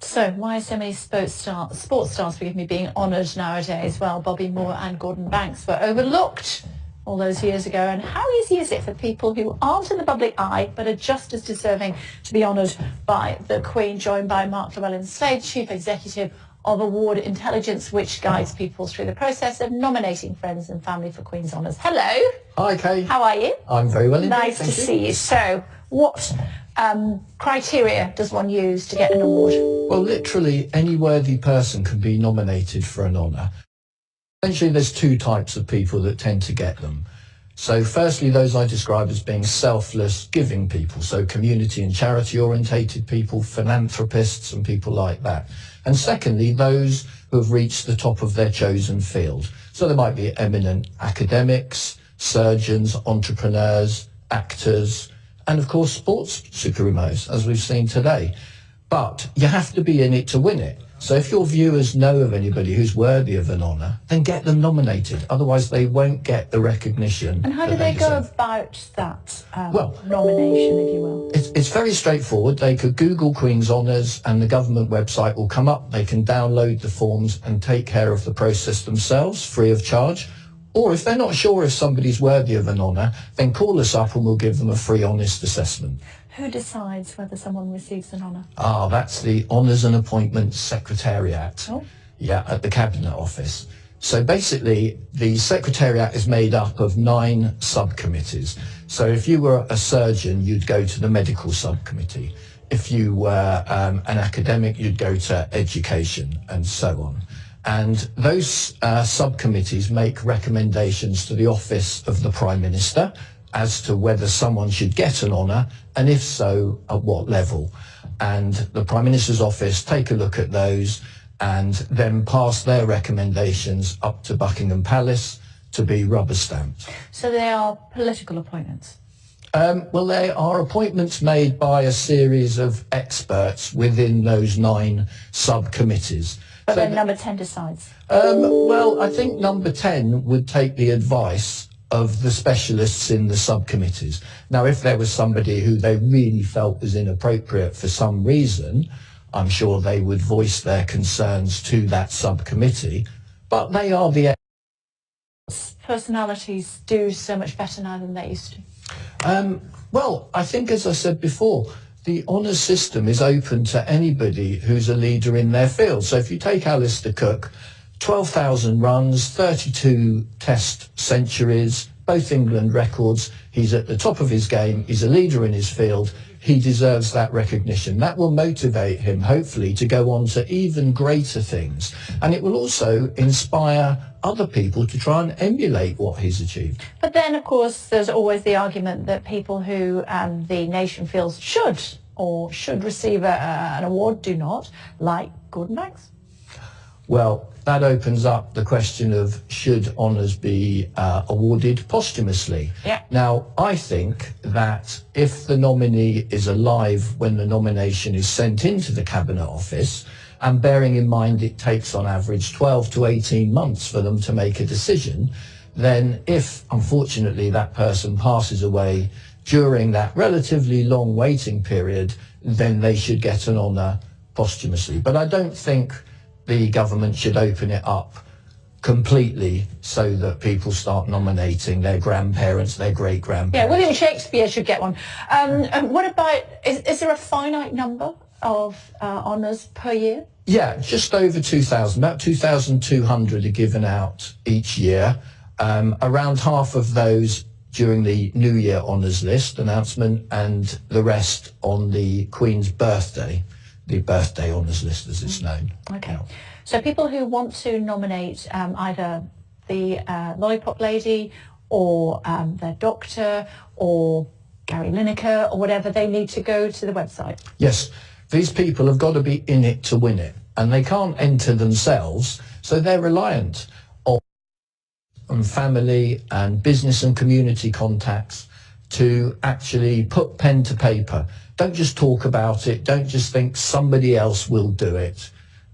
So why are so many sports stars, forgive me, being honoured nowadays? Well, Bobby Moore and Gordon Banks were overlooked all those years ago. And how easy is it for people who aren't in the public eye but are just as deserving to be honoured by the Queen? Joined by Mark Llewellyn-Slade, Chief Executive of Award Intelligence, which guides people through the process of nominating friends and family for Queen's Honours. Hello. Hi, Kay. How are you? I'm very well indeed. Nice to see you. So, what criteria does one use to get an award? Well, literally any worthy person can be nominated for an honour. Essentially, there's two types of people that tend to get them. So firstly, those I describe as being selfless, giving people, so community and charity orientated people, philanthropists and people like that. And secondly, those who have reached the top of their chosen field. So there might be eminent academics, surgeons, entrepreneurs, actors, and of course sports supremos, as we've seen today. But you have to be in it to win it. So if your viewers know of anybody who's worthy of an honour, then get them nominated. Otherwise, they won't get the recognition. And how do they go about that nomination, if you will? It's very straightforward. They could Google Queen's Honours and the government website will come up. They can download the forms and take care of the process themselves, free of charge. Or if they're not sure if somebody's worthy of an honour, then call us up and we'll give them a free, honest assessment. Who decides whether someone receives an honour? That's the Honours and Appointments Secretariat. Oh. Yeah, at the Cabinet Office. So basically, the Secretariat is made up of 9 subcommittees. So if you were a surgeon, you'd go to the medical subcommittee. If you were an academic, you'd go to education and so on. And those subcommittees make recommendations to the office of the Prime Minister as to whether someone should get an honour, and if so, at what level. And the Prime Minister's office take a look at those and then pass their recommendations up to Buckingham Palace to be rubber stamped. So they are political appointments? Well, they are appointments made by a series of experts within those 9 subcommittees. But then number 10 decides? Well, I think number 10 would take the advice of the specialists in the subcommittees. Now, if there was somebody who they really felt was inappropriate for some reason, I'm sure they would voice their concerns to that subcommittee, but they are the personalities do so much better now than they used to? Well, I think, as I said before, the honours system is open to anybody who's a leader in their field. So if you take Alastair Cook, 12,000 runs, 32 test centuries, both England records. He's at the top of his game. He's a leader in his field. He deserves that recognition. That will motivate him, hopefully, to go on to even greater things. And it will also inspire other people to try and emulate what he's achieved. But then, of course, there's always the argument that people who the nation feels should receive an award do not, like Gordon Banks. Well, that opens up the question of should honours be awarded posthumously. Yeah. Now, I think that if the nominee is alive when the nomination is sent into the Cabinet Office, and bearing in mind it takes on average 12 to 18 months for them to make a decision, then if, unfortunately, that person passes away during that relatively long waiting period, then they should get an honour posthumously. But I don't think the government should open it up completely so that people start nominating their grandparents, their great-grandparents. Yeah, William Shakespeare should get one. What about, is there a finite number of honours per year? Yeah, just over 2,000. About 2,200 are given out each year. Around half of those during the New Year honours list announcement, and the rest on the Queen's birthday. The birthday honours list, as it's known. Okay. So people who want to nominate either the Lollipop Lady or their doctor or Gary Lineker or whatever, they need to go to the website. Yes. These people have got to be in it to win it, and they can't enter themselves, so they're reliant on family and business and community contacts to actually put pen to paper. Don't just talk about it. Don't just think somebody else will do it.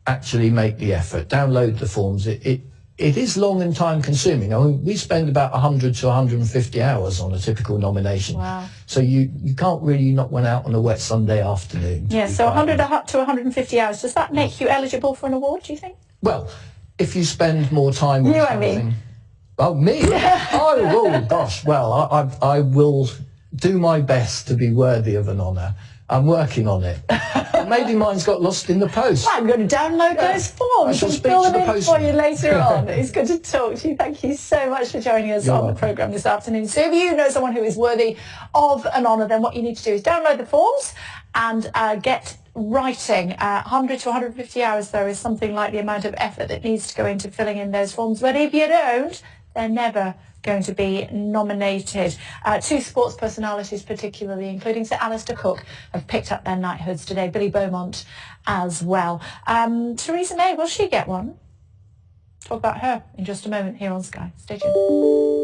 Actually make the effort. Download the forms. It it is long and time consuming. I mean, we spend about 100 to 150 hours on a typical nomination. Wow. So you can't really knock one out on a wet Sunday afternoon. Yeah, so 100 to 150 hours. Does that make you eligible for an award, do you think? Well, if you spend more time on You, something... I mean. Oh, me? Oh, gosh. Well, I will do my best to be worthy of an honour. I'm working on it. Maybe mine's got lost in the post. I'm going to download those forms I shall and speak fill to them the in for postman. you later on. It's good to talk to you. Thank you so much for joining us You're on welcome. the programme this afternoon. So if you know someone who is worthy of an honour, then what you need to do is download the forms and get writing. 100 to 150 hours, though, is something like the amount of effort that needs to go into filling in those forms. But if you don't, they're never going to be nominated. Two sports personalities particularly, including Sir Alastair Cook, have picked up their knighthoods today. Billy Beaumont as well. Theresa May, will she get one? Talk about her in just a moment here on Sky. Stay tuned.